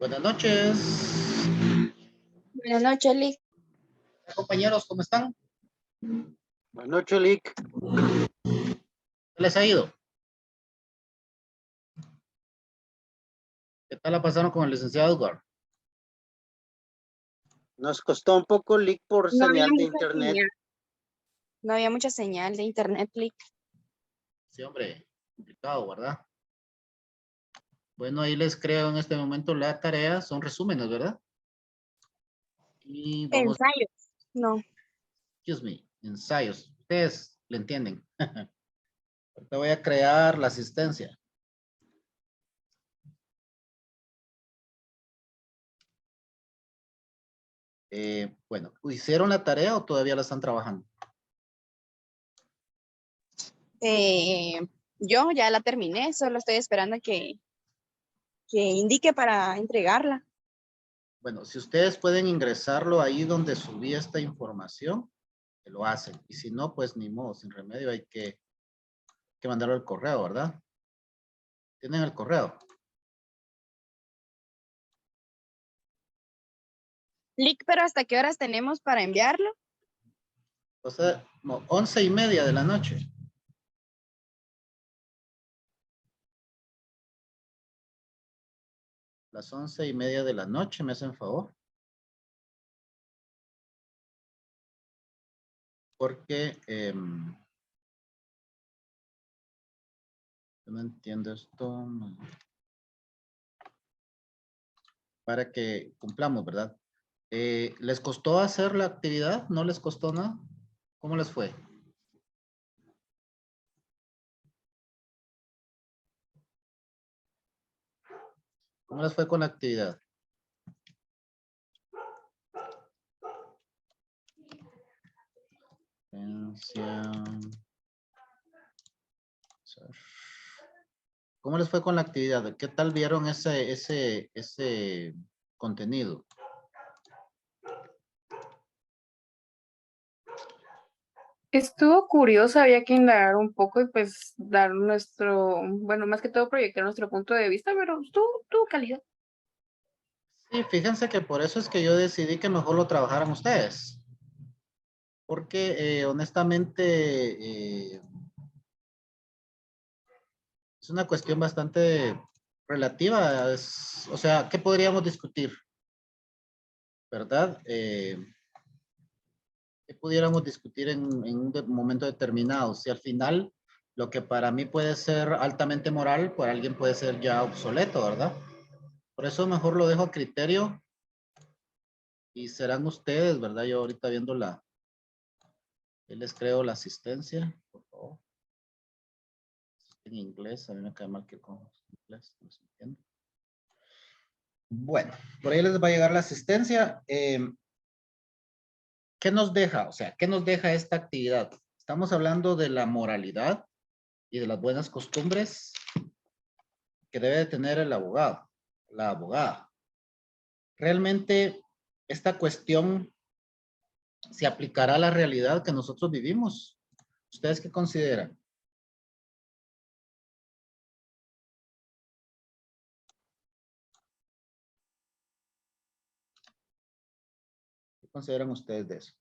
Buenas noches. Buenas noches, Lick. Compañeros, ¿cómo están? Buenas noches, Lick. ¿Qué les ha ido? ¿Qué tal la pasaron con el licenciado Edward? Nos costó un poco, Lick, por No había señal de mucha internet. señal. No había mucha señal de internet, Lick. Sí, hombre, complicado, ¿verdad? Bueno, ahí les creo en este momento la tarea, son resúmenes, ¿verdad? Y vamos, Ensayos. No. excuse me, ensayos. Ustedes le entienden. Ahorita voy a crear la asistencia. Bueno, ¿hicieron la tarea o todavía la están trabajando? Yo ya la terminé, solo estoy esperando que indique para entregarla. Bueno, si ustedes pueden ingresarlo ahí donde subí esta información, que lo hacen. Y si no, pues ni modo, sin remedio, hay que mandarlo al correo, ¿verdad? ¿Tienen el correo? Lick, pero ¿hasta qué horas tenemos para enviarlo? O sea, no, 11:30 de la noche. Las 11:30 de la noche, ¿me hacen favor? Porque no entiendo esto. Para que cumplamos, ¿verdad? ¿Les costó hacer la actividad? ¿No les costó nada? ¿Cómo les fue? ¿Cómo les fue con la actividad? ¿Cómo les fue con la actividad? ¿Qué tal vieron ese contenido? Estuvo curioso, había que indagar un poco y pues dar nuestro, bueno, más que todo proyectar nuestro punto de vista, pero estuvo calidad. Sí, fíjense que por eso es que yo decidí que mejor lo trabajaran ustedes. Porque honestamente es una cuestión bastante relativa. O sea, ¿qué podríamos discutir? ¿Verdad? ¿Qué pudiéramos discutir en un momento determinado? Si al final lo que para mí puede ser altamente moral, para alguien puede ser ya obsoleto, ¿verdad? Por eso mejor lo dejo a criterio y serán ustedes, ¿verdad? Yo ahorita viendo yo les creo la asistencia, por favor. En inglés, a mí me cae mal que con inglés, no se entiende. Bueno, por ahí les va a llegar la asistencia. ¿Qué nos deja? O sea, ¿qué nos deja esta actividad? Estamos hablando de la moralidad y de las buenas costumbres que debe de tener el abogado, la abogada. Realmente esta cuestión se aplicará a la realidad que nosotros vivimos. ¿Ustedes qué consideran? ¿Qué consideran ustedes de eso?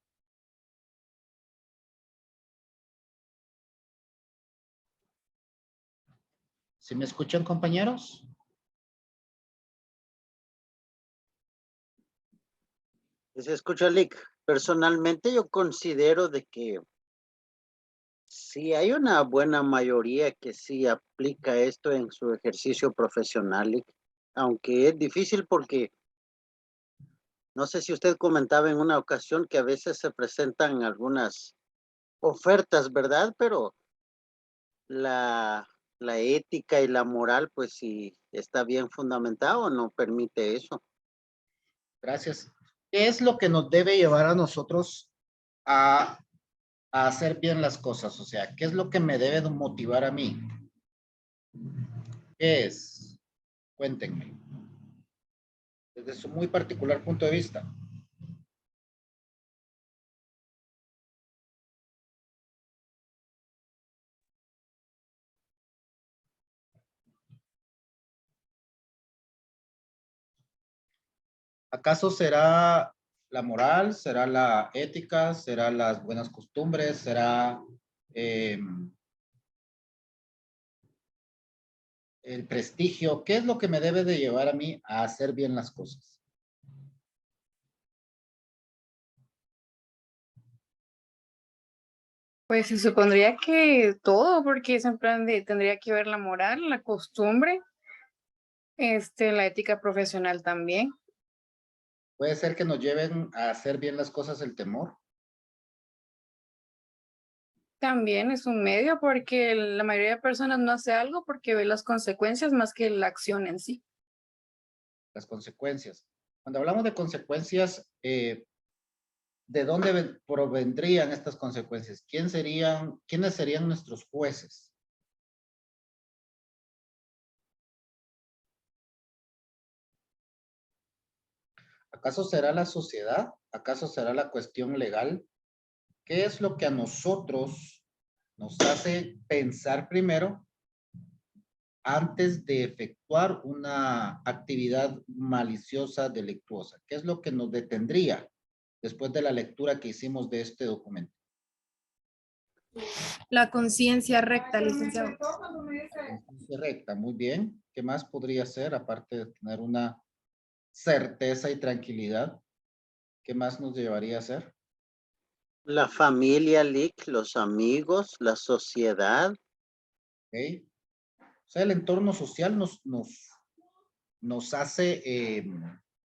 ¿Sí me escuchan, compañeros? Se escucha, Lick. Personalmente yo considero de que sí hay una buena mayoría que sí aplica esto en su ejercicio profesional, Lick. Aunque es difícil porque no sé si usted comentaba en una ocasión que a veces se presentan algunas ofertas, ¿verdad? Pero la, la ética y la moral, pues si está bien fundamentado, no permite eso. Gracias. ¿Qué es lo que nos debe llevar a nosotros a hacer bien las cosas? O sea, ¿qué es lo que me debe de motivar a mí? ¿Qué es? Cuéntenme. Desde su muy particular punto de vista. ¿Acaso será la moral, será la ética, será las buenas costumbres, será el prestigio? ¿Qué es lo que me debe de llevar a mí a hacer bien las cosas? Pues se supondría que todo, porque siempre tendría que ver la moral, la costumbre, la ética profesional también. Puede ser que nos lleven a hacer bien las cosas el temor. También es un medio porque la mayoría de personas no hace algo porque ve las consecuencias más que la acción en sí. Las consecuencias. Cuando hablamos de consecuencias, ¿de dónde provendrían estas consecuencias? ¿Quiénes serían nuestros jueces? ¿Acaso será la sociedad? ¿Acaso será la cuestión legal? ¿Qué es lo que a nosotros nos hace pensar primero antes de efectuar una actividad maliciosa, delictuosa? ¿Qué es lo que nos detendría después de la lectura que hicimos de este documento? La conciencia recta, licenciado. Conciencia recta, muy bien. ¿Qué más podría ser aparte de tener una certeza y tranquilidad? ¿Qué más nos llevaría a hacer? La familia, Lick, los amigos, la sociedad. ¿Ok? O sea, el entorno social nos hace,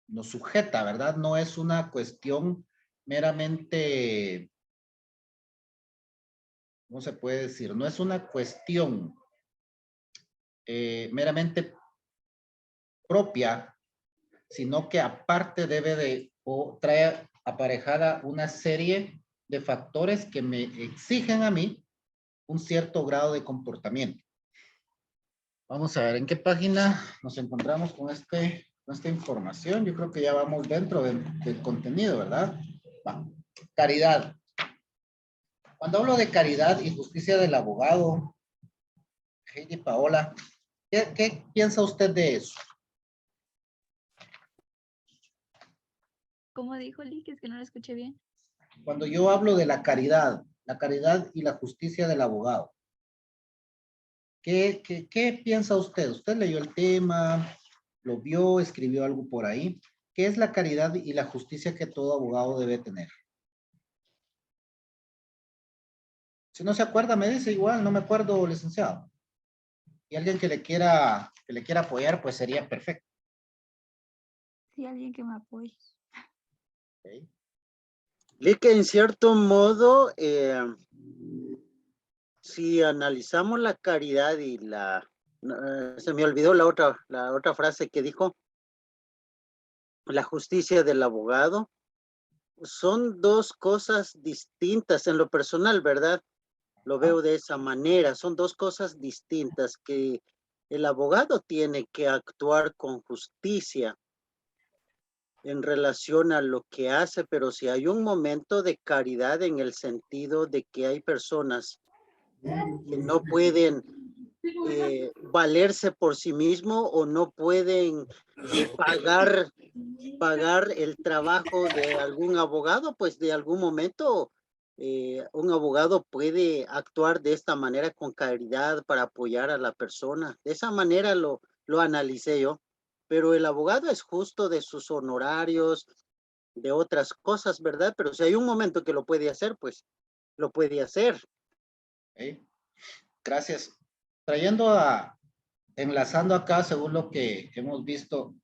nos sujeta, ¿verdad? No es una cuestión meramente, ¿cómo se puede decir? No es una cuestión meramente propia, sino que aparte debe de, o trae aparejada una serie de factores que me exigen a mí un cierto grado de comportamiento. Vamos a ver en qué página nos encontramos con esta información. Yo creo que ya vamos dentro del contenido, ¿verdad? Va. Caridad. Cuando hablo de caridad y justicia del abogado, Heidi Paola, ¿qué piensa usted de eso? ¿Cómo dijo Lick? Es que no lo escuché bien. Cuando yo hablo de la caridad y la justicia del abogado, ¿qué piensa usted? ¿Usted leyó el tema? ¿Lo vio? ¿Escribió algo por ahí? ¿Qué es la caridad y la justicia que todo abogado debe tener? Si no se acuerda, me dice igual, no me acuerdo, licenciado. Y alguien que le quiera apoyar, pues sería perfecto. Sí, alguien que me apoye. ¿Okay? Lick, en cierto modo, si analizamos la caridad y se me olvidó la otra frase que dijo, la justicia del abogado, son dos cosas distintas en lo personal, ¿verdad? Lo veo de esa manera, son dos cosas distintas que el abogado tiene que actuar con justicia en relación a lo que hace, pero si hay un momento de caridad en el sentido de que hay personas que no pueden valerse por sí mismo o no pueden pagar el trabajo de algún abogado, pues de algún momento un abogado puede actuar de esta manera con caridad para apoyar a la persona. De esa manera lo analicé yo. Pero el abogado es justo de sus honorarios, de otras cosas, ¿verdad? Pero si hay un momento que lo puede hacer, pues lo puede hacer. ¿Okay? Gracias. Enlazando acá, según lo que hemos visto,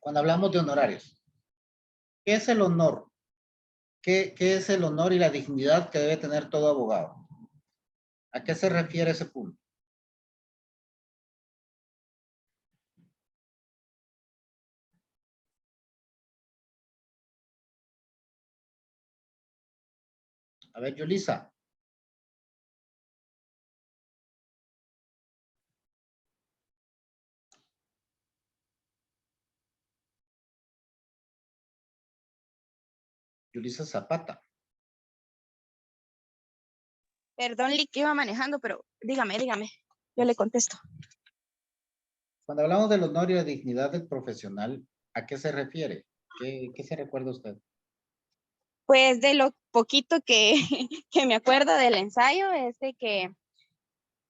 cuando hablamos de honorarios, ¿qué es el honor? ¿Qué es el honor y la dignidad que debe tener todo abogado? ¿A qué se refiere ese punto? A ver, Yulisa. Yulisa Zapata. Perdón, Lick, que iba manejando, pero dígame. Yo le contesto. Cuando hablamos del honor y la dignidad del profesional, ¿A qué se refiere? ¿Qué se recuerda usted? Pues de lo poquito que, que me acuerdo del ensayo es de que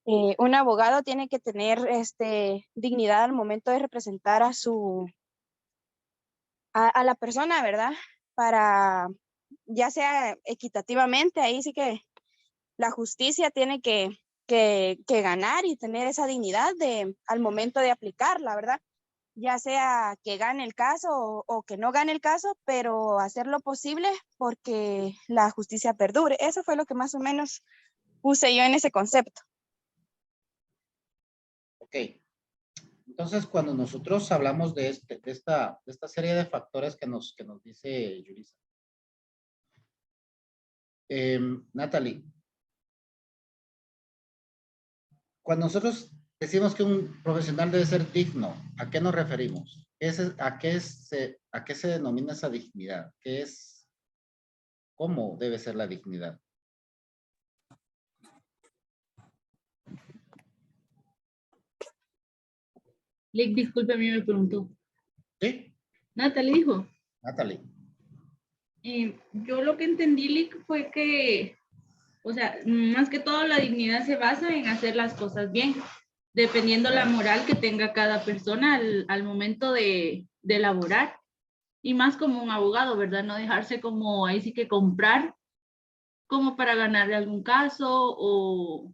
un abogado tiene que tener dignidad al momento de representar a la persona, ¿verdad? Para, ya sea equitativamente, ahí sí que la justicia tiene que ganar y tener esa dignidad al momento de aplicarla, ¿verdad? Ya sea que gane el caso o que no gane el caso, pero hacer lo posible porque la justicia perdure. Eso fue lo que más o menos puse yo en ese concepto. Ok. Entonces, cuando nosotros hablamos de esta serie de factores que nos dice Yulisa, Natalie, cuando nosotros decimos que un profesional debe ser digno, ¿a qué nos referimos? ¿A qué se denomina esa dignidad? ¿Cómo debe ser la dignidad? Lick, disculpe, a mí me preguntó. ¿Sí? Natalie dijo. Natalie. Yo lo que entendí, Lick, fue que, o sea, más que todo la dignidad se basa en hacer las cosas bien, dependiendo la moral que tenga cada persona al momento de elaborar. Y más como un abogado, ¿verdad? No dejarse como ahí sí que comprar como para ganarle algún caso o...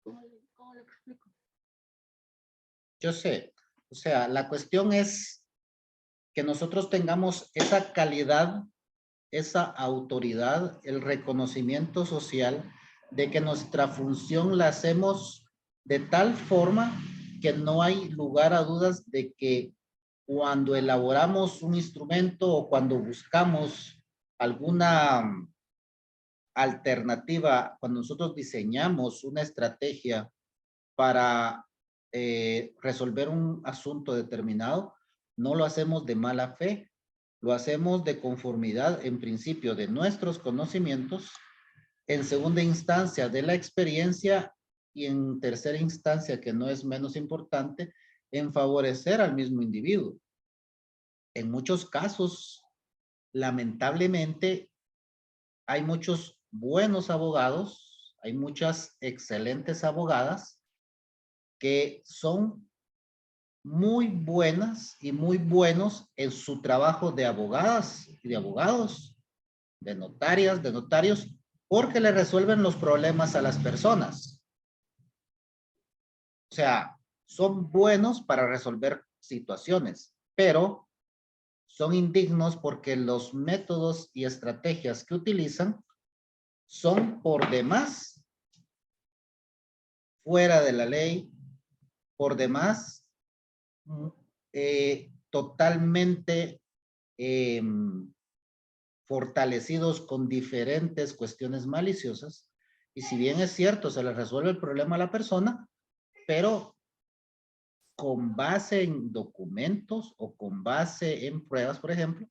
¿Cómo lo explico? Yo sé. O sea, la cuestión es que nosotros tengamos esa calidad, esa autoridad, el reconocimiento social de que nuestra función la hacemos de tal forma que no hay lugar a dudas de que cuando elaboramos un instrumento o cuando buscamos alguna alternativa, cuando nosotros diseñamos una estrategia para resolver un asunto determinado, no lo hacemos de mala fe, lo hacemos de conformidad en principio de nuestros conocimientos, en segunda instancia de la experiencia y en tercera instancia, que no es menos importante, en favorecer al mismo individuo. En muchos casos, lamentablemente, hay muchos buenos abogados, hay muchas excelentes abogadas que son muy buenas y muy buenos en su trabajo de abogadas y de abogados, de notarias, de notarios, porque le resuelven los problemas a las personas. O sea, son buenos para resolver situaciones, pero son indignos porque los métodos y estrategias que utilizan son por demás fuera de la ley, por demás totalmente fortalecidos con diferentes cuestiones maliciosas. Y si bien es cierto, se le resuelve el problema a la persona, pero con base en documentos o con base en pruebas, por ejemplo,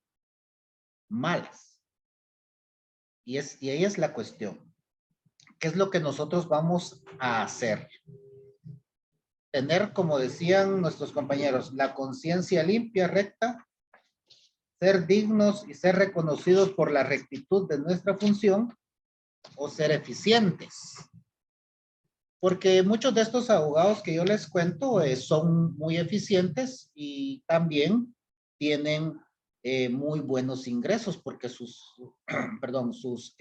malas. Y ahí es la cuestión. ¿Qué es lo que nosotros vamos a hacer? Tener, como decían nuestros compañeros, la conciencia limpia, recta, ser dignos y ser reconocidos por la rectitud de nuestra función, o ser eficientes. Porque muchos de estos abogados que yo les cuento son muy eficientes y también tienen muy buenos ingresos porque perdón, sus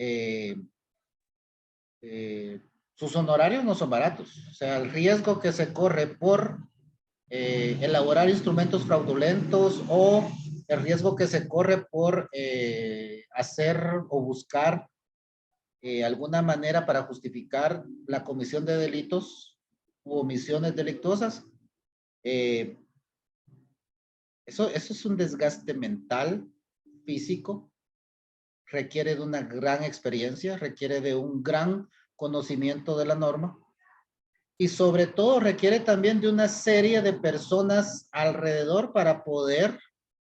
honorarios no son baratos. O sea, el riesgo que se corre por elaborar instrumentos fraudulentos o el riesgo que se corre por hacer o buscar alguna manera para justificar la comisión de delitos u omisiones delictuosas, eso es un desgaste mental, físico, requiere de una gran experiencia, requiere de un gran conocimiento de la norma y sobre todo requiere también de una serie de personas alrededor para poder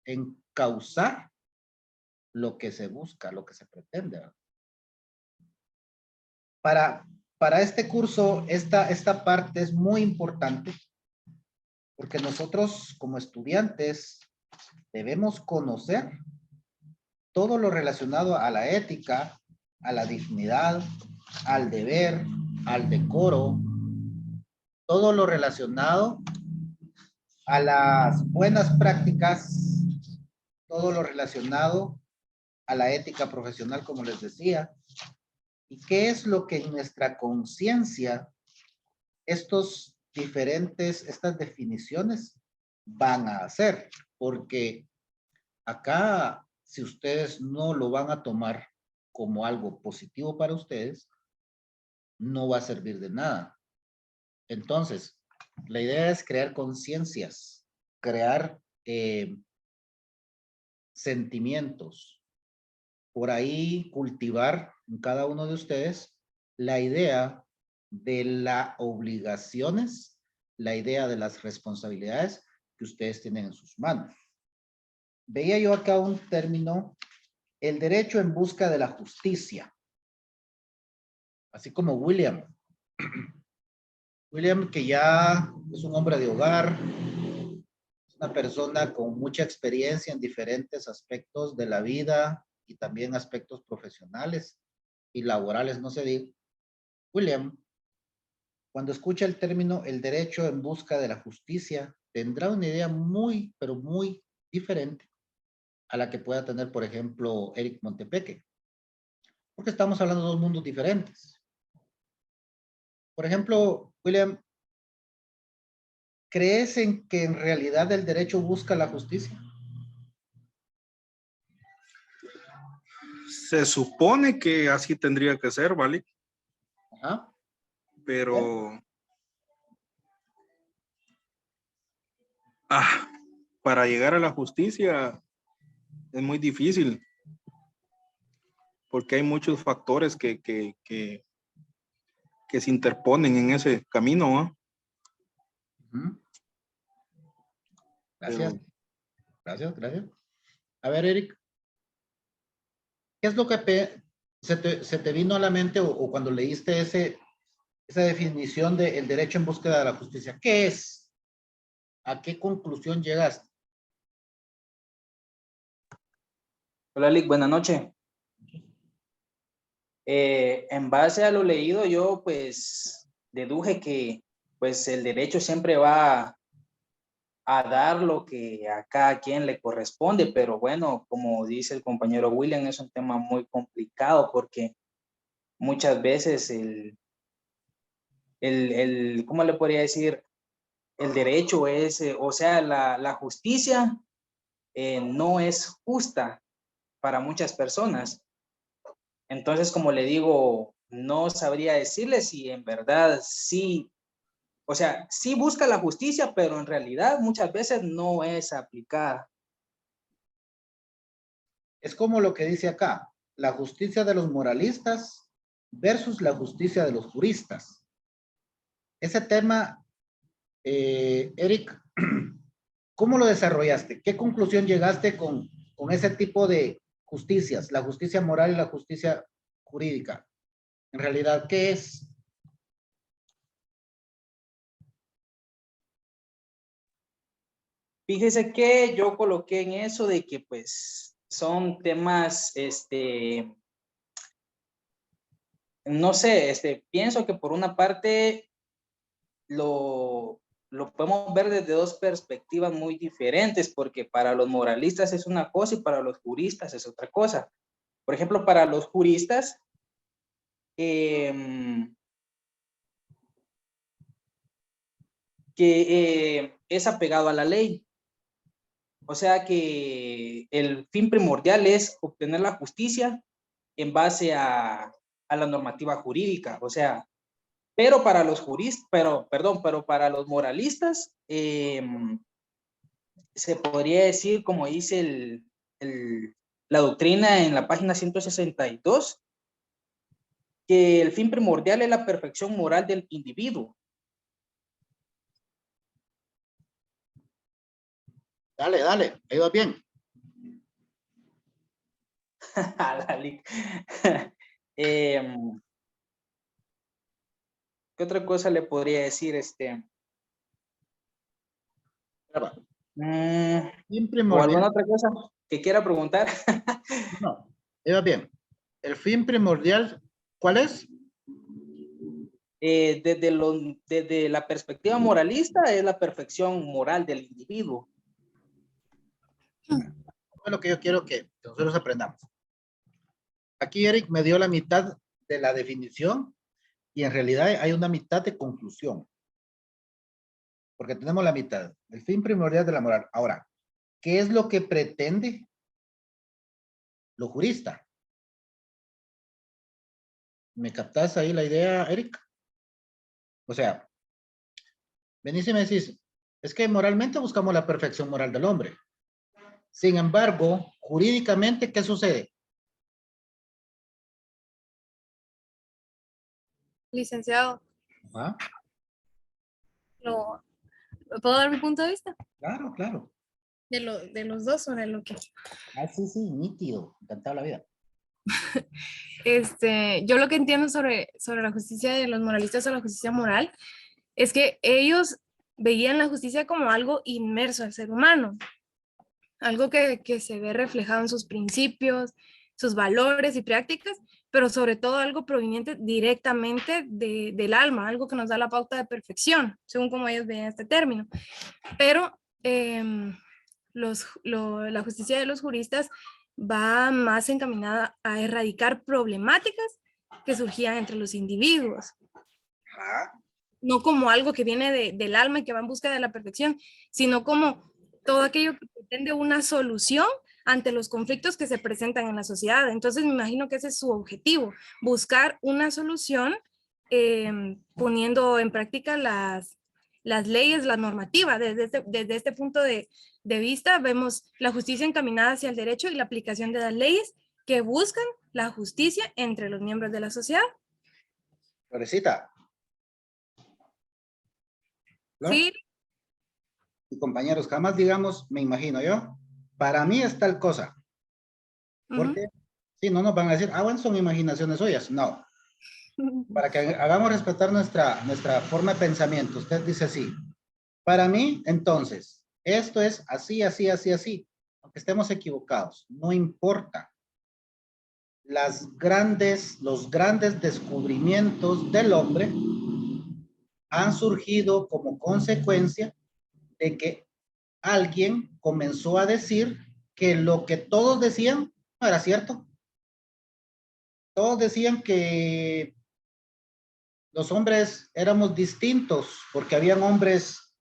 encauzar lo que se busca, lo que se pretende. Para este curso, esta parte es muy importante porque nosotros como estudiantes Debemos conocer todo lo relacionado a la ética, a la dignidad, al deber, al decoro, todo lo relacionado a las buenas prácticas, todo lo relacionado a la ética profesional, como les decía, y qué es lo que en nuestra conciencia estas definiciones van a hacer, porque acá, si ustedes no lo van a tomar como algo positivo para ustedes, no va a servir de nada. Entonces, la idea es crear conciencias, crear sentimientos, por ahí cultivar en cada uno de ustedes la idea de las obligaciones, la idea de las responsabilidades que ustedes tienen en sus manos. Veía yo acá un término, el derecho en busca de la justicia. Así como William. William, que ya es un hombre de hogar, es una persona con mucha experiencia en diferentes aspectos de la vida y también aspectos profesionales y laborales, no se diga. William, cuando escucha el término el derecho en busca de la justicia, tendrá una idea muy, pero muy diferente a la que pueda tener, por ejemplo, Eric Montepeque. Porque estamos hablando de dos mundos diferentes. Por ejemplo, William, ¿crees en que en realidad el derecho busca la justicia? Se supone que así tendría que ser, ¿vale? Ajá. Pero para llegar a la justicia es muy difícil porque hay muchos factores que se interponen en ese camino, ¿no? Uh-huh. Gracias. Gracias. A ver, Eric, ¿qué es lo que se te vino a la mente o cuando leíste esa definición de el derecho en búsqueda de la justicia? ¿Qué es? ¿A qué conclusión llegaste? Hola, Lick, buenas noches. En base a lo leído, yo pues deduje que pues el derecho siempre va a dar lo que a cada quien le corresponde, pero bueno, como dice el compañero William, es un tema muy complicado porque muchas veces ¿cómo le podría decir? El derecho es, o sea, la justicia no es justa para muchas personas. Entonces, como le digo, no sabría decirle si en verdad sí, o sea, sí busca la justicia, pero en realidad muchas veces no es aplicada. Es como lo que dice acá, la justicia de los moralistas versus la justicia de los juristas. Ese tema, Eric, ¿cómo lo desarrollaste? ¿Qué conclusión llegaste con ese tipo de justicias, la justicia moral y la justicia jurídica? En realidad, ¿qué es? Fíjese que yo coloqué en eso de que pues son temas, no sé, pienso que por una parte lo podemos ver desde dos perspectivas muy diferentes, porque para los moralistas es una cosa y para los juristas es otra cosa. Por ejemplo, para los juristas, es apegado a la ley. O sea que el fin primordial es obtener la justicia en base a la normativa jurídica. O sea, pero para los juristas, pero para los moralistas, se podría decir, como dice la doctrina en la página 162, que el fin primordial es la perfección moral del individuo. Dale, ahí va bien. ¿Qué otra cosa le podría decir? Fin ¿O primordial. alguna otra cosa que quiera preguntar? No, iba bien. El fin primordial, ¿cuál es? Desde la perspectiva moralista es la perfección moral del individuo. Es lo que yo quiero que nosotros aprendamos. Aquí Eric me dio la mitad de la definición y en realidad hay una mitad de conclusión. Porque tenemos la mitad, el fin primordial de la moral. Ahora, ¿qué es lo que pretende lo jurista? ¿Me captas ahí la idea, Eric? O sea, venís y me decís, es que moralmente buscamos la perfección moral del hombre. Sin embargo, jurídicamente, ¿qué sucede? Licenciado, ¿Ah? ¿puedo dar mi punto de vista? Claro, claro. De los dos sobre lo que... Ah, sí, sí, nítido. Encantado la vida. Yo lo que entiendo sobre la justicia de los moralistas o la justicia moral es que ellos veían la justicia como algo inmerso al ser humano, algo que se ve reflejado en sus principios, sus valores y prácticas, pero sobre todo algo proveniente directamente del alma, algo que nos da la pauta de perfección, según como ellos veían este término. Pero la justicia de los juristas va más encaminada a erradicar problemáticas que surgían entre los individuos. No como algo que viene del alma y que va en busca de la perfección, sino como todo aquello que pretende una solución ante los conflictos que se presentan en la sociedad. Entonces me imagino que ese es su objetivo, buscar una solución poniendo en práctica las leyes, la normativa. Desde este punto de vista vemos la justicia encaminada hacia el derecho y la aplicación de las leyes que buscan la justicia entre los miembros de la sociedad. Florecita. ¿No? Sí. Y compañeros, jamás digamos, me imagino yo, para mí es tal cosa. Porque si no nos van a decir, ah, bueno, son imaginaciones suyas. No. Para que hagamos respetar nuestra forma de pensamiento. Usted dice así. Para mí, entonces, esto es así, así, así, así. Aunque estemos equivocados, no importa. Los grandes descubrimientos del hombre han surgido como consecuencia de que alguien comenzó a decir que lo que todos decían no era cierto. Todos decían que los hombres éramos distintos porque habían hombres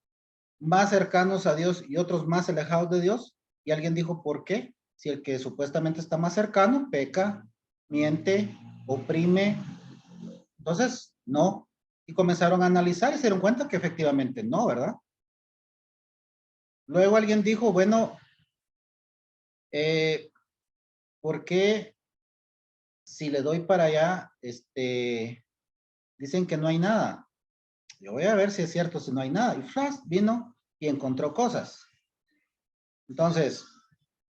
más cercanos a Dios y otros más alejados de Dios. Y alguien dijo, ¿por qué? Si el que supuestamente está más cercano peca, miente, oprime. Entonces, no. Y comenzaron a analizar y se dieron cuenta que efectivamente no, ¿verdad? Luego alguien dijo, bueno, ¿por qué si le doy para allá, dicen que no hay nada? Yo voy a ver si es cierto, si no hay nada. Y Fras vino y encontró cosas. Entonces,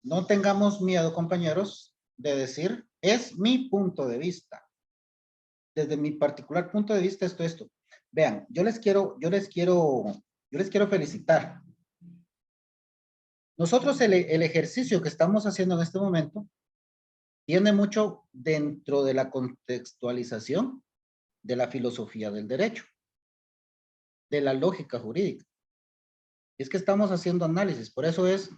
no tengamos miedo, compañeros, de decir, es mi punto de vista. Desde mi particular punto de vista, esto. Vean, yo les quiero felicitar. Nosotros el ejercicio que estamos haciendo en este momento tiene mucho dentro de la contextualización de la filosofía del derecho, de la lógica jurídica. Es que estamos haciendo análisis, por eso es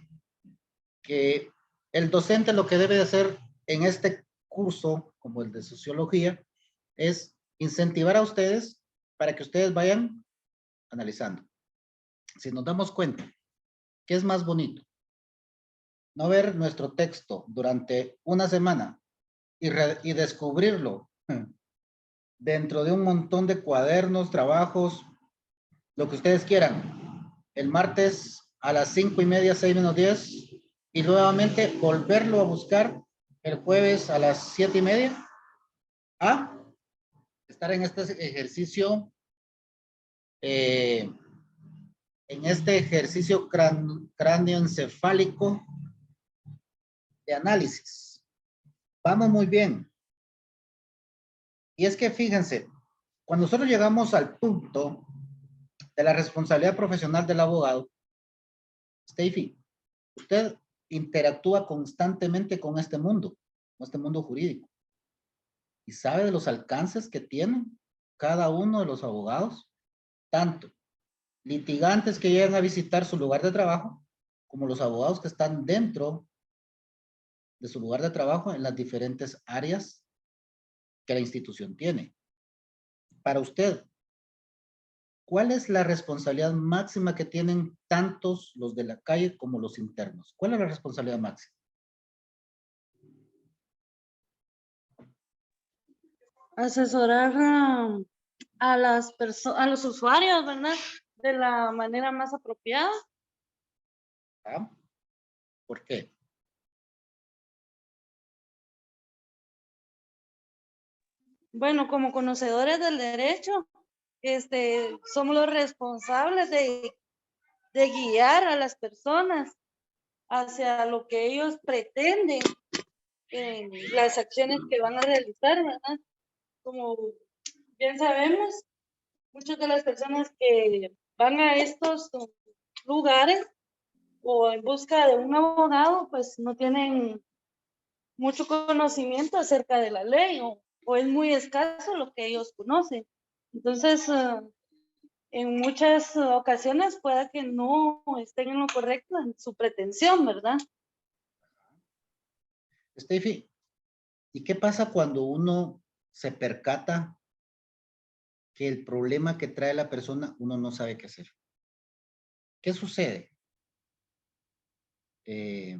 que el docente lo que debe de hacer en este curso, como el de sociología, es incentivar a ustedes para que ustedes vayan analizando. Si nos damos cuenta, ¿qué es más bonito? No ver nuestro texto durante una semana y descubrirlo dentro de un montón de cuadernos, trabajos, lo que ustedes quieran. El martes a las 5:30, 6:10, y nuevamente volverlo a buscar el jueves a las 7:30, a estar en este ejercicio, cráneoencefálico de análisis. Vamos muy bien. Y es que fíjense, cuando nosotros llegamos al punto de la responsabilidad profesional del abogado, Steffi, usted interactúa constantemente con este mundo jurídico, y sabe de los alcances que tienen cada uno de los abogados, tanto litigantes que llegan a visitar su lugar de trabajo, como los abogados que están dentro de su lugar de trabajo en las diferentes áreas que la institución tiene. Para usted, ¿cuál es la responsabilidad máxima que tienen tantos los de la calle como los internos? ¿Cuál es la responsabilidad máxima? Asesorar a las a los usuarios, ¿verdad? De la manera más apropiada. ¿Ah? ¿Por qué? Bueno, como conocedores del derecho, somos los responsables de guiar a las personas hacia lo que ellos pretenden en las acciones que van a realizar, ¿verdad? Como bien sabemos, muchas de las personas que van a estos lugares o en busca de un abogado, pues no tienen mucho conocimiento acerca de la ley o es muy escaso lo que ellos conocen. Entonces, en muchas ocasiones pueda que no estén en lo correcto en su pretensión, ¿verdad? Steffi, ¿y qué pasa cuando uno se percata que el problema que trae la persona uno no sabe qué hacer? ¿Qué sucede? Le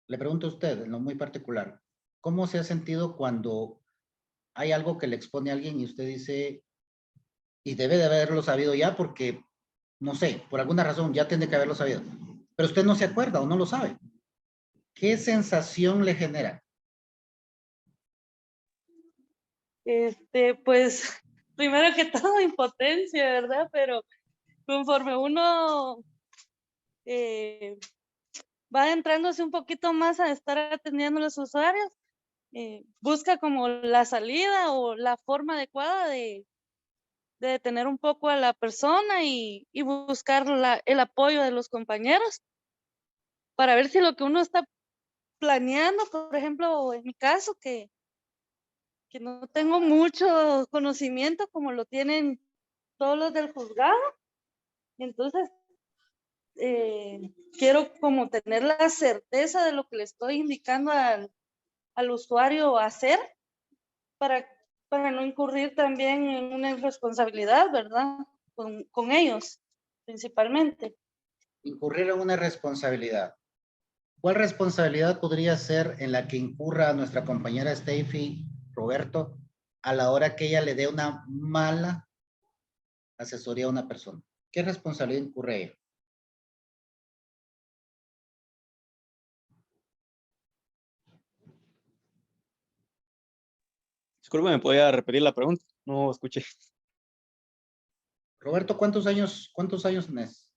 pregunto a usted, en lo muy particular, ¿cómo se ha sentido cuando hay algo que le expone a alguien y usted dice, y debe de haberlo sabido ya porque, no sé, por alguna razón ya tiene que haberlo sabido, pero usted no se acuerda o no lo sabe? ¿Qué sensación le genera? Pues, primero que todo, impotencia, ¿verdad? Pero conforme uno va adentrándose un poquito más a estar atendiendo a los usuarios, busca como la salida o la forma adecuada de detener un poco a la persona y buscar el apoyo de los compañeros para ver si lo que uno está planeando, por ejemplo, en mi caso, que no tengo mucho conocimiento como lo tienen todos los del juzgado, entonces quiero como tener la certeza de lo que le estoy indicando al usuario hacer para no incurrir también en una irresponsabilidad, ¿verdad? Con ellos, principalmente. Incurrir en una responsabilidad. ¿Cuál responsabilidad podría ser en la que incurra nuestra compañera Steffi, Roberto, a la hora que ella le dé una mala asesoría a una persona? ¿Qué responsabilidad incurre ella? Disculpe, ¿me podía repetir la pregunta? No escuché. Roberto, ¿cuántos años tenés?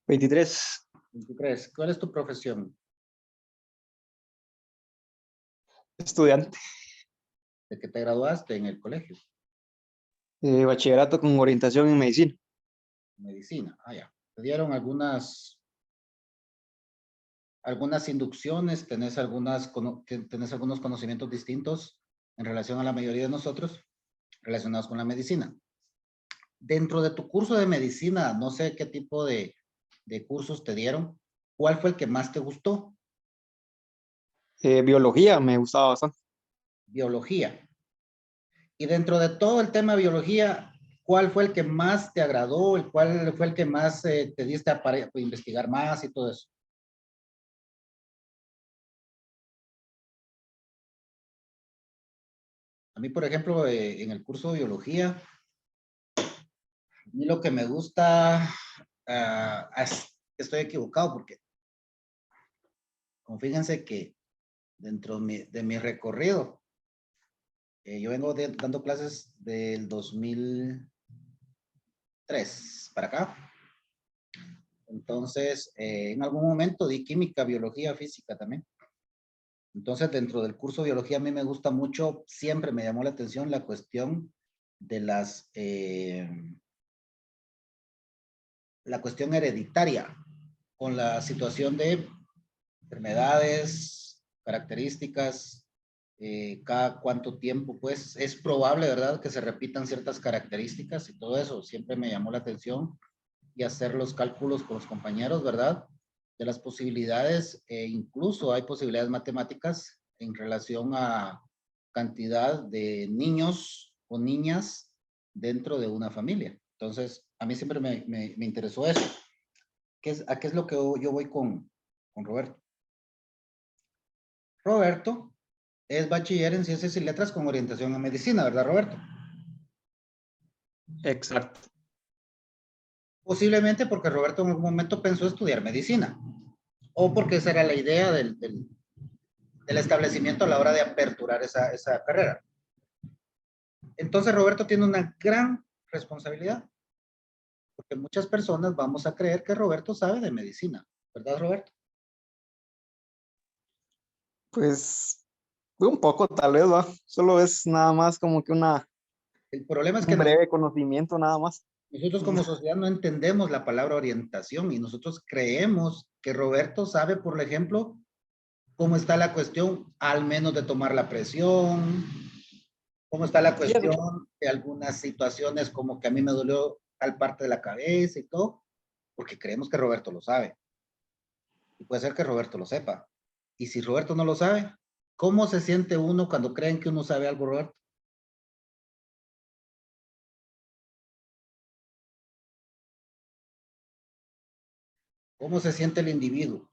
23. 23. ¿Cuál es tu profesión? Estudiante. ¿De qué te graduaste en el colegio? Bachillerato con orientación en medicina. Medicina. Ah, ya. ¿Te dieron algunas inducciones? ¿Tenés algunos conocimientos distintos en relación a la mayoría de nosotros relacionados con la medicina? Dentro de tu curso de medicina, no sé qué tipo de cursos te dieron, ¿cuál fue el que más te gustó? Biología me gustaba bastante. Biología. Y dentro de todo el tema de biología, ¿cuál fue el que más te agradó? ¿Cuál fue el que más te diste para investigar más y todo eso? A mí, por ejemplo, en el curso de biología, a mí lo que me gusta, estoy equivocado porque, como fíjense que dentro de mi recorrido, yo vengo dando clases del 2003 para acá. Entonces, en algún momento di química, biología, física también. Entonces, dentro del curso de biología a mí me gusta mucho, siempre me llamó la atención la cuestión de las la cuestión hereditaria con la situación de enfermedades, características, cada cuánto tiempo, pues es probable, ¿verdad?, que se repitan ciertas características y todo eso. Siempre me llamó la atención y hacer los cálculos con los compañeros, ¿verdad?, de las posibilidades, incluso hay posibilidades matemáticas en relación a cantidad de niños o niñas dentro de una familia. Entonces, a mí siempre me interesó eso. ¿A qué es lo que yo voy con Roberto? Roberto es bachiller en Ciencias y Letras con orientación en Medicina, ¿verdad, Roberto? Exacto. Posiblemente porque Roberto en algún momento pensó estudiar Medicina, o porque esa era la idea del establecimiento a la hora de aperturar esa carrera. Entonces Roberto tiene una gran responsabilidad, porque muchas personas vamos a creer que Roberto sabe de medicina, ¿verdad, Roberto? Pues un poco tal vez, ¿va? Solo es nada más como que El problema es que un breve conocimiento nada más. nosotros como sociedad no entendemos la palabra orientación y nosotros creemos que Roberto sabe, por ejemplo, cómo está la cuestión, al menos de tomar la presión, cómo está la cuestión de algunas situaciones como que a mí me dolió tal parte de la cabeza y todo, porque creemos que Roberto lo sabe. Y puede ser que Roberto lo sepa. Y si Roberto no lo sabe, ¿cómo se siente uno cuando creen que uno sabe algo, Roberto? ¿Cómo se siente el individuo?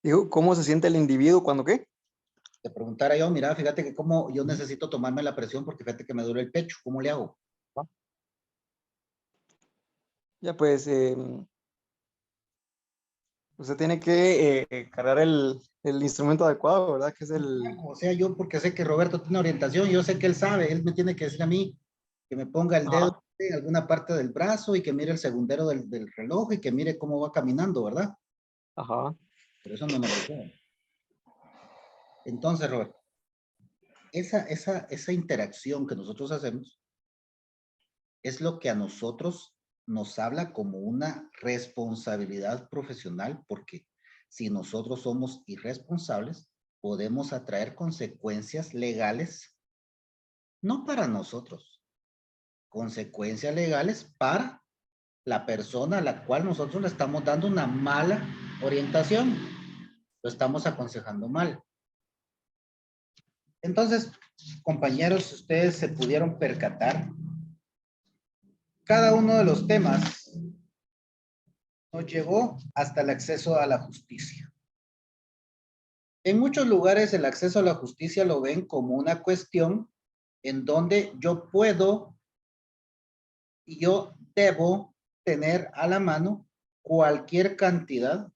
Digo, ¿cómo se siente el individuo cuando qué? Te preguntara yo, mira, fíjate que como yo necesito tomarme la presión porque fíjate que me duele el pecho, ¿cómo le hago? Ya pues, usted tiene que cargar el instrumento adecuado, ¿verdad? Que es el... O sea, yo porque sé que Roberto tiene orientación, yo sé que él sabe, él me tiene que decir a mí que me ponga el dedo Ajá. en alguna parte del brazo y que mire el segundero del reloj y que mire cómo va caminando, ¿verdad? Ajá. Pero eso no me lo dijeron. Entonces, Roberto, esa interacción que nosotros hacemos es lo que a nosotros nos habla como una responsabilidad profesional, porque si nosotros somos irresponsables, podemos atraer consecuencias legales, no para nosotros, consecuencias legales para la persona a la cual nosotros le estamos dando una mala orientación, lo estamos aconsejando mal. Entonces, compañeros, ustedes se pudieron percatar, cada uno de los temas nos llevó hasta el acceso a la justicia. En muchos lugares el acceso a la justicia lo ven como una cuestión en donde yo puedo y yo debo tener a la mano cualquier cantidad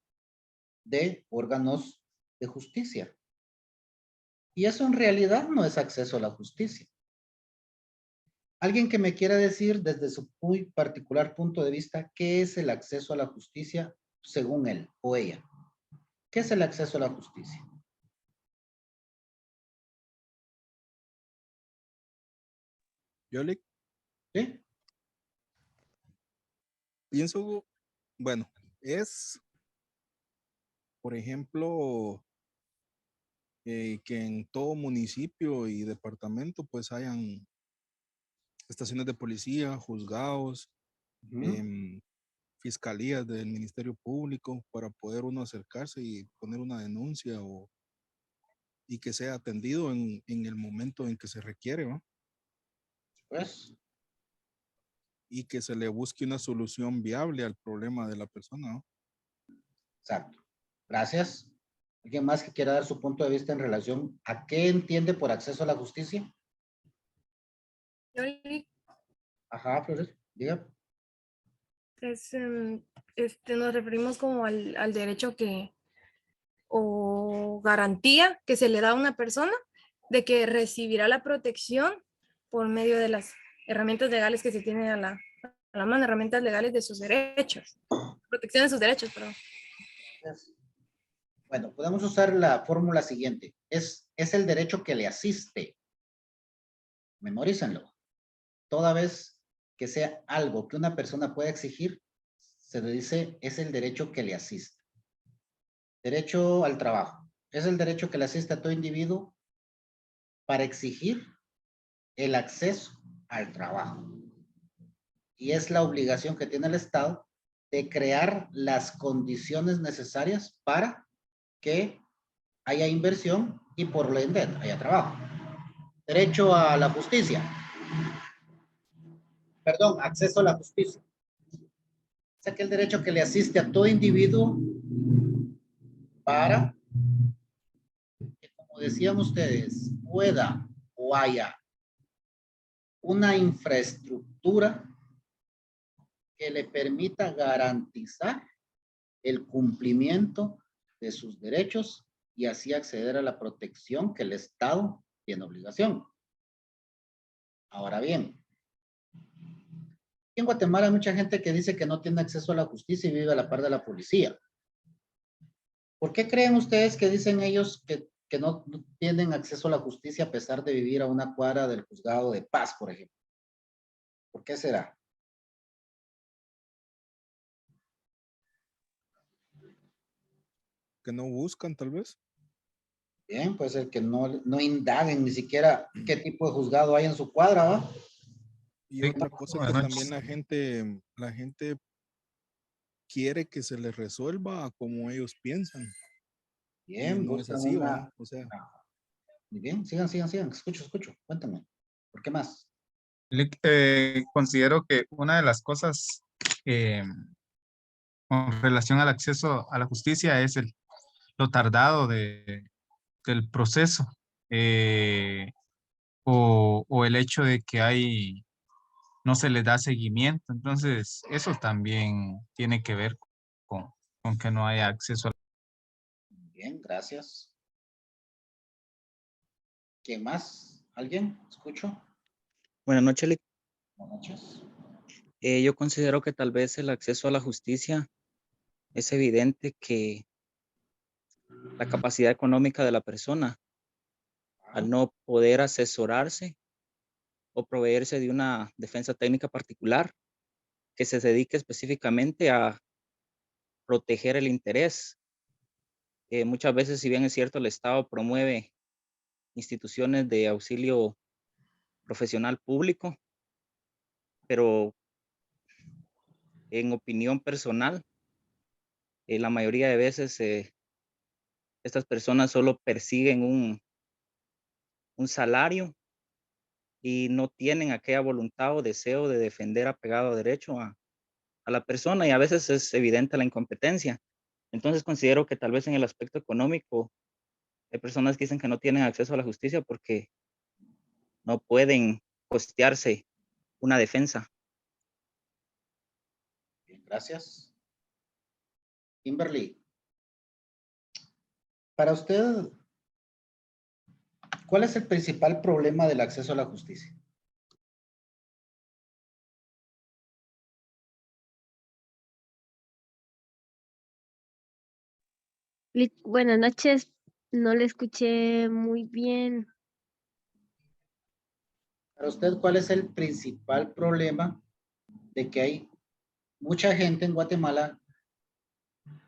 de órganos de justicia. Y eso en realidad no es acceso a la justicia. Alguien que me quiera decir desde su muy particular punto de vista, ¿qué es el acceso a la justicia según él o ella? ¿Qué es el acceso a la justicia? Yo le ¿Sí? pienso, bueno, es, por ejemplo, que en todo municipio y departamento pues hayan estaciones de policía, juzgados, fiscalías del Ministerio Público para poder uno acercarse y poner una denuncia y que sea atendido en el momento en que se requiere, ¿va? Pues, Y que se le busque una solución viable al problema de la persona, ¿no? exacto. Gracias. ¿Alguien más que quiera dar su punto de vista en relación a qué entiende por acceso a la justicia? Ajá, Flores, diga. Nos referimos como al derecho o garantía que se le da a una persona de que recibirá la protección por medio de las herramientas legales que se tienen a la mano, herramientas legales de sus derechos, protección de sus derechos, perdón. Bueno, podemos usar la fórmula siguiente. Es el derecho que le asiste. Memorícenlo. toda vez que sea algo que una persona pueda exigir, se le dice es el derecho que le asiste. Derecho al trabajo. Es el derecho que le asiste a todo individuo para exigir el acceso al trabajo. Y es la obligación que tiene el Estado de crear las condiciones necesarias para que haya inversión y por lo ende haya trabajo. Derecho a la justicia. Perdón, acceso a la justicia. Es aquel derecho que le asiste a todo individuo para que, como decían ustedes, pueda o haya una infraestructura que le permita garantizar el cumplimiento de sus derechos y así acceder a la protección que el Estado tiene obligación. Ahora bien, en Guatemala hay mucha gente que dice que no tiene acceso a la justicia y vive a la par de la policía. ¿Por qué creen ustedes que dicen ellos que no tienen acceso a la justicia a pesar de vivir a una cuadra del juzgado de paz, por ejemplo? ¿Por qué será? Que no buscan, tal vez. Bien, pues el que no indaguen ni siquiera qué tipo de juzgado hay en su cuadra, ¿va? Y Sí, otra cosa buenas que noches. también la gente quiere que se les resuelva como ellos piensan. Y Bien, no es buscan así, una... ¿va? O sea, Muy bien, sigan. Escucho. Cuéntame. ¿Por qué más? Considero que una de las cosas con relación al acceso a la justicia es lo tardado del proceso o el hecho de que no se le da seguimiento. Entonces, eso también tiene que ver con que no haya acceso a Bien, gracias. ¿Quién más? ¿Alguien? ¿Escucho? Buenas noches, Lic. Buenas noches. Yo considero que tal vez el acceso a la justicia es evidente que la capacidad económica de la persona, al no poder asesorarse o proveerse de una defensa técnica particular que se dedique específicamente a proteger el interés. Muchas veces, si bien es cierto, el Estado promueve instituciones de auxilio profesional público, pero en opinión personal, la mayoría de veces estas personas solo persiguen un salario y no tienen aquella voluntad o deseo de defender apegado a derecho a la persona, y a veces es evidente la incompetencia. Entonces considero que tal vez en el aspecto económico hay personas que dicen que no tienen acceso a la justicia porque no pueden costearse una defensa. Bien, gracias. Kimberly, para usted, ¿cuál es el principal problema del acceso a la justicia? Buenas noches, no le escuché muy bien. Para usted, ¿cuál es el principal problema de que hay mucha gente en Guatemala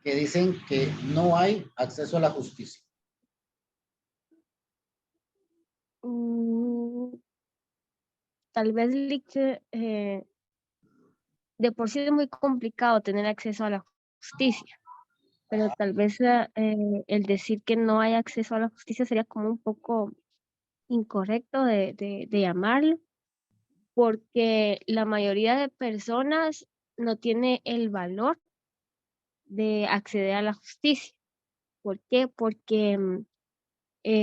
que dicen que no hay acceso a la justicia? Tal vez de por sí es muy complicado tener acceso a la justicia, pero tal vez el decir que no hay acceso a la justicia sería como un poco incorrecto de llamarlo, porque la mayoría de personas no tiene el valor de acceder a la justicia. ¿Por qué? Porque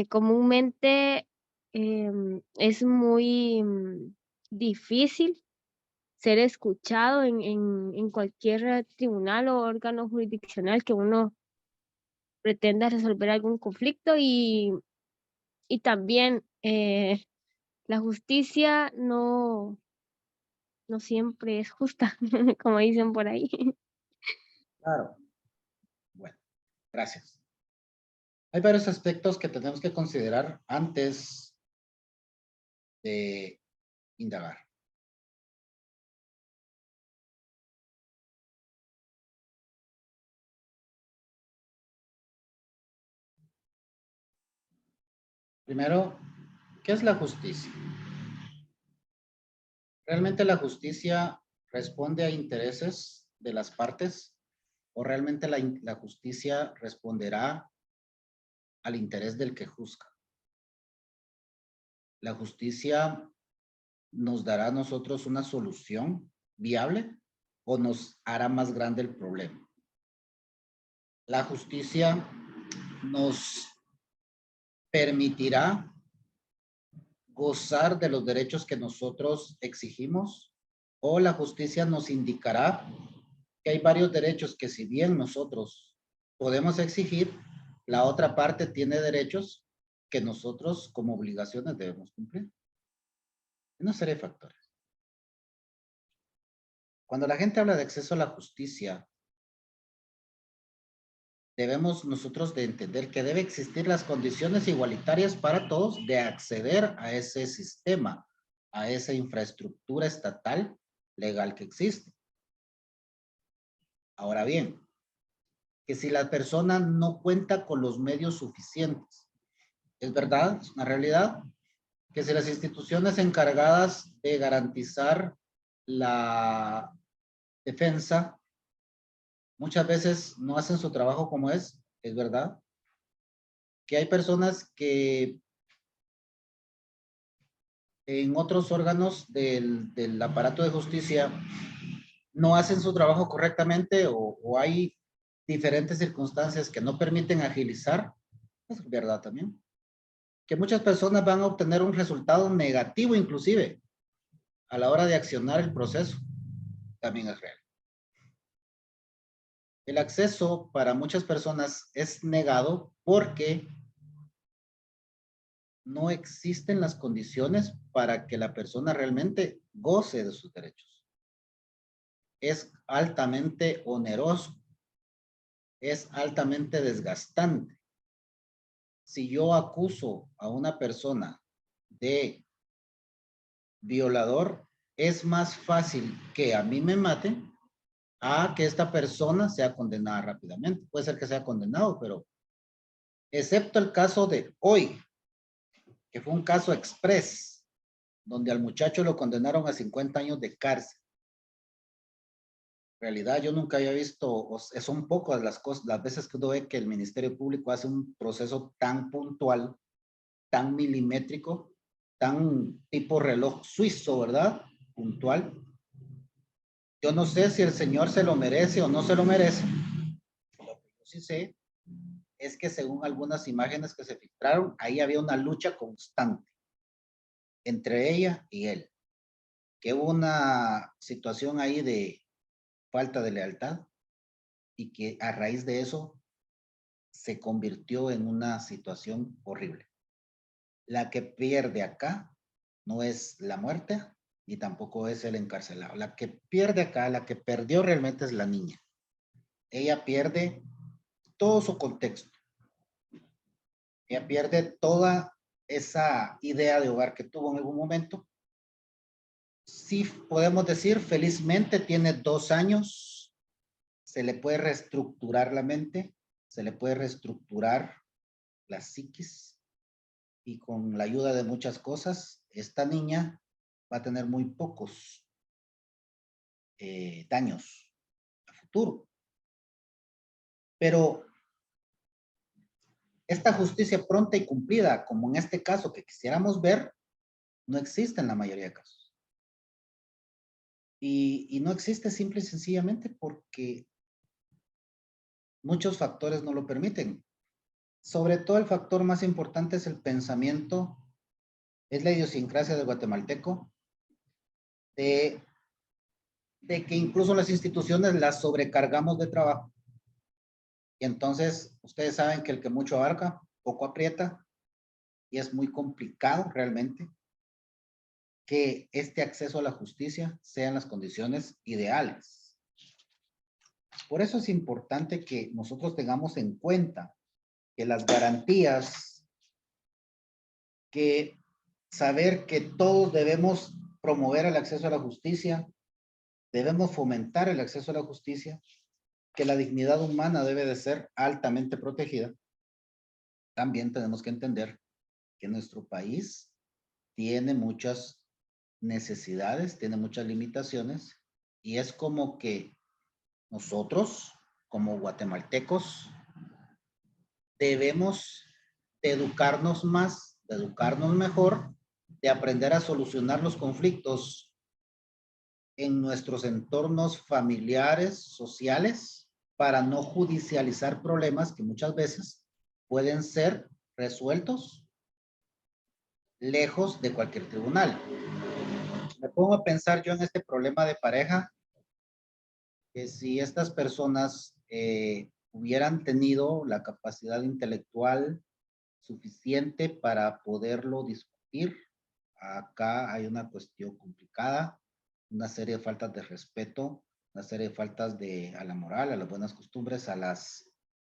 comúnmente es muy difícil ser escuchado en cualquier tribunal o órgano jurisdiccional que uno pretenda resolver algún conflicto, y también la justicia no siempre es justa, como dicen por ahí. Claro. Bueno, gracias. Hay varios aspectos que tenemos que considerar antes de indagar. Primero, ¿qué es la justicia? ¿Realmente la justicia responde a intereses de las partes o realmente la justicia responderá al interés del que juzga? ¿La justicia nos dará a nosotros una solución viable o nos hará más grande el problema? La justicia nos permitirá gozar de los derechos que nosotros exigimos, o la justicia nos indicará que hay varios derechos que si bien nosotros podemos exigir, la otra parte tiene derechos que nosotros como obligaciones debemos cumplir. Una serie de factores. Cuando la gente habla de acceso a la justicia, debemos nosotros de entender que debe existir las condiciones igualitarias para todos de acceder a ese sistema, a esa infraestructura estatal legal que existe. Ahora bien, que si la persona no cuenta con los medios suficientes, es verdad, es una realidad, que si las instituciones encargadas de garantizar la defensa muchas veces no hacen su trabajo como es verdad. Que hay personas que en otros órganos del aparato de justicia no hacen su trabajo correctamente o hay diferentes circunstancias que no permiten agilizar, es verdad también. Que muchas personas van a obtener un resultado negativo inclusive a la hora de accionar el proceso, también es real. El acceso para muchas personas es negado porque no existen las condiciones para que la persona realmente goce de sus derechos. Es altamente oneroso, es altamente desgastante. Si yo acuso a una persona de violador, es más fácil que a mí me maten a que esta persona sea condenada rápidamente. Puede ser que sea condenado, pero excepto el caso de hoy, que fue un caso express, donde al muchacho lo condenaron a 50 años de cárcel. En realidad yo nunca había visto, son pocas las cosas, las veces que uno ve que el Ministerio Público hace un proceso tan puntual, tan milimétrico, tan tipo reloj suizo, ¿verdad? Puntual. Yo no sé si el señor se lo merece o no se lo merece. Lo que yo sí sé es que según algunas imágenes que se filtraron, ahí había una lucha constante entre ella y él. Que hubo una situación ahí de falta de lealtad y que a raíz de eso se convirtió en una situación horrible. La que pierde acá no es la muerte ni tampoco es el encarcelado. La que pierde acá, la que perdió realmente es la niña. Ella pierde todo su contexto. Ella pierde toda esa idea de hogar que tuvo en algún momento. Sí podemos decir, felizmente tiene 2 años. Se le puede reestructurar la mente, se le puede reestructurar la psiquis y con la ayuda de muchas cosas, esta niña va a tener muy pocos daños a futuro. Pero esta justicia pronta y cumplida, como en este caso que quisiéramos ver, no existe en la mayoría de casos. Y no existe simple y sencillamente porque muchos factores no lo permiten. Sobre todo el factor más importante es el pensamiento, es la idiosincrasia del guatemalteco, de que incluso las instituciones las sobrecargamos de trabajo. Y entonces, ustedes saben que el que mucho abarca, poco aprieta, y es muy complicado realmente que este acceso a la justicia sean las condiciones ideales. Por eso es importante que nosotros tengamos en cuenta que las garantías, que saber que todos debemos promover el acceso a la justicia, debemos fomentar el acceso a la justicia, que la dignidad humana debe de ser altamente protegida. También tenemos que entender que nuestro país tiene muchas necesidades, tiene muchas limitaciones, y es como que nosotros, como guatemaltecos, debemos de educarnos más, de educarnos mejor, de aprender a solucionar los conflictos en nuestros entornos familiares, sociales, para no judicializar problemas que muchas veces pueden ser resueltos lejos de cualquier tribunal. Me pongo a pensar yo en este problema de pareja, que si estas personas hubieran tenido la capacidad intelectual suficiente para poderlo discutir, acá hay una cuestión complicada, una serie de faltas de respeto, una serie de faltas a la moral, a las buenas costumbres,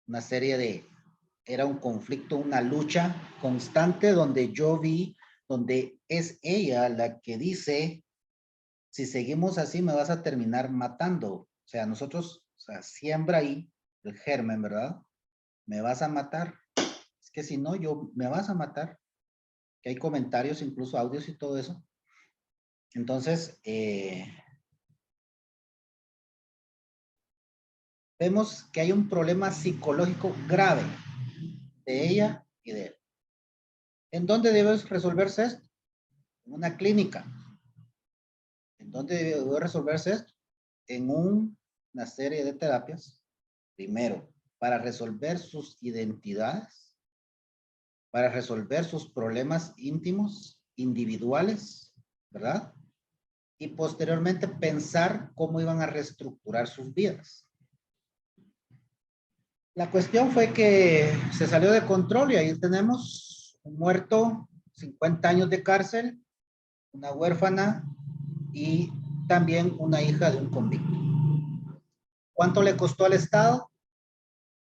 una serie de, era un conflicto, una lucha constante donde yo vi, donde es ella la que dice, si seguimos así me vas a terminar matando. O sea, nosotros, o sea, siembra ahí el germen, ¿verdad? Me vas a matar. Es que si no, me vas a matar. Que hay comentarios, incluso audios y todo eso. Entonces, vemos que hay un problema psicológico grave de ella y de él. ¿En dónde debe resolverse esto? En una clínica. ¿En dónde debe resolverse esto? En una serie de terapias. Primero, para resolver sus identidades, para resolver sus problemas íntimos, individuales, ¿verdad? Y posteriormente pensar cómo iban a reestructurar sus vidas. La cuestión fue que se salió de control y ahí tenemos un muerto, 50 años de cárcel, una huérfana y también una hija de un convicto. ¿Cuánto le costó al Estado?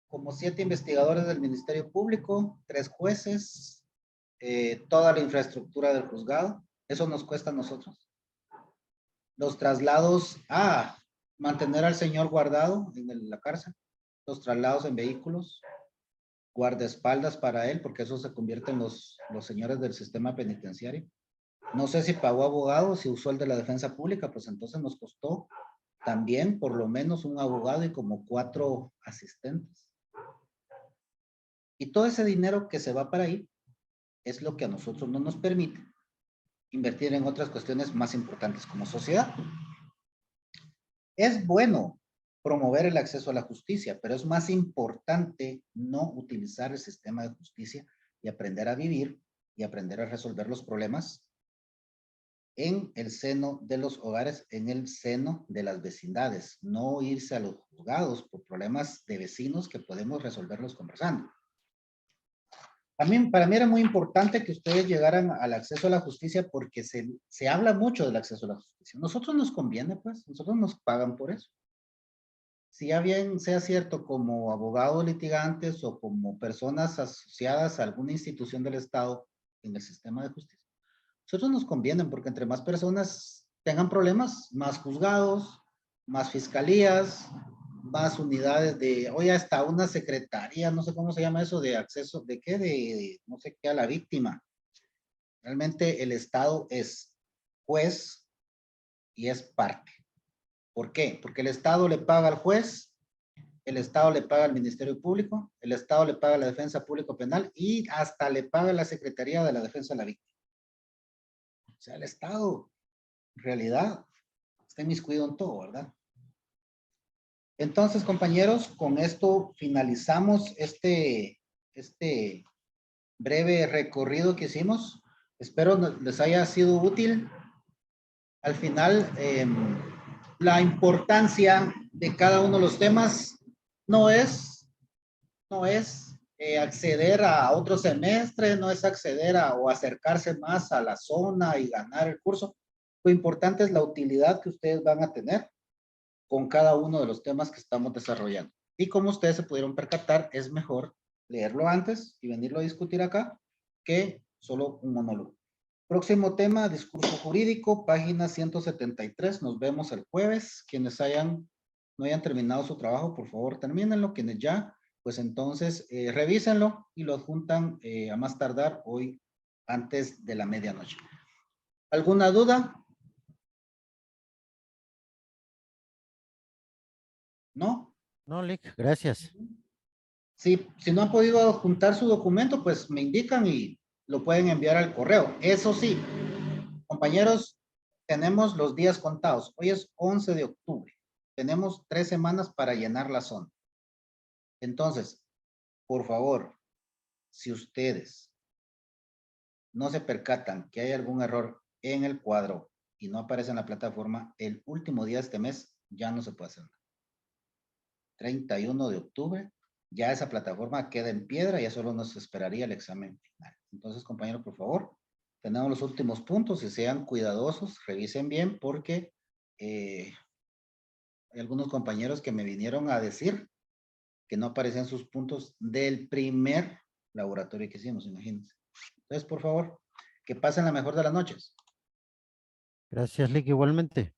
Como 7 investigadores del Ministerio Público, 3 jueces, toda la infraestructura del juzgado. Eso nos cuesta a nosotros. Los traslados, mantener al señor guardado en la cárcel, los traslados en vehículos, guardaespaldas para él, porque eso se convierte en los señores del sistema penitenciario. No sé si pagó abogado, si usó el de la defensa pública, pues entonces nos costó también por lo menos un abogado y como 4 asistentes. Y todo ese dinero que se va para ahí es lo que a nosotros no nos permite invertir en otras cuestiones más importantes como sociedad. Es bueno promover el acceso a la justicia, pero es más importante no utilizar el sistema de justicia y aprender a vivir y aprender a resolver los problemas en el seno de los hogares, en el seno de las vecindades, no irse a los juzgados por problemas de vecinos que podemos resolverlos conversando. Para mí era muy importante que ustedes llegaran al acceso a la justicia porque se habla mucho del acceso a la justicia. Nosotros nos conviene, pues, nosotros nos pagan por eso. Si ya bien sea cierto como abogados litigantes o como personas asociadas a alguna institución del Estado en el sistema de justicia, nosotros nos convienen porque entre más personas tengan problemas, más juzgados, más fiscalías, más unidades hoy hasta una secretaría, no sé cómo se llama eso, de acceso, ¿de qué? De no sé qué, a la víctima. Realmente el Estado es juez y es parte. ¿Por qué? Porque el Estado le paga al juez, el Estado le paga al Ministerio Público, el Estado le paga a la Defensa Público Penal y hasta le paga a la Secretaría de la Defensa de la Víctima. O sea, el Estado, en realidad, está inmiscuido en todo, ¿verdad? Entonces, compañeros, con esto finalizamos este breve recorrido que hicimos. Espero les haya sido útil. Al final, la importancia de cada uno de los temas no es acceder a otro semestre, no es acceder o acercarse más a la zona y ganar el curso. Lo importante es la utilidad que ustedes van a tener con cada uno de los temas que estamos desarrollando. Y como ustedes se pudieron percatar, es mejor leerlo antes y venirlo a discutir acá que solo un monólogo. Próximo tema, discurso jurídico, página 173. Nos vemos el jueves. Quienes no hayan terminado su trabajo, por favor, termínenlo. Quienes ya, pues entonces revísenlo y lo adjuntan a más tardar hoy antes de la medianoche. ¿Alguna duda? ¿No? No, Lick, gracias. Sí, si no han podido juntar su documento, pues me indican y lo pueden enviar al correo. Eso sí, compañeros, tenemos los días contados. Hoy es 11 de octubre. Tenemos 3 semanas para llenar la zona. Entonces, por favor, si ustedes no se percatan que hay algún error en el cuadro y no aparece en la plataforma, el último día de este mes ya no se puede hacer nada. 31 de octubre, ya esa plataforma queda en piedra, ya solo nos esperaría el examen final. Entonces, compañeros, por favor, tenemos los últimos puntos y sean cuidadosos, revisen bien porque hay algunos compañeros que me vinieron a decir que no aparecían sus puntos del primer laboratorio que hicimos, imagínense. Entonces, por favor, que pasen la mejor de las noches. Gracias, Lick, igualmente.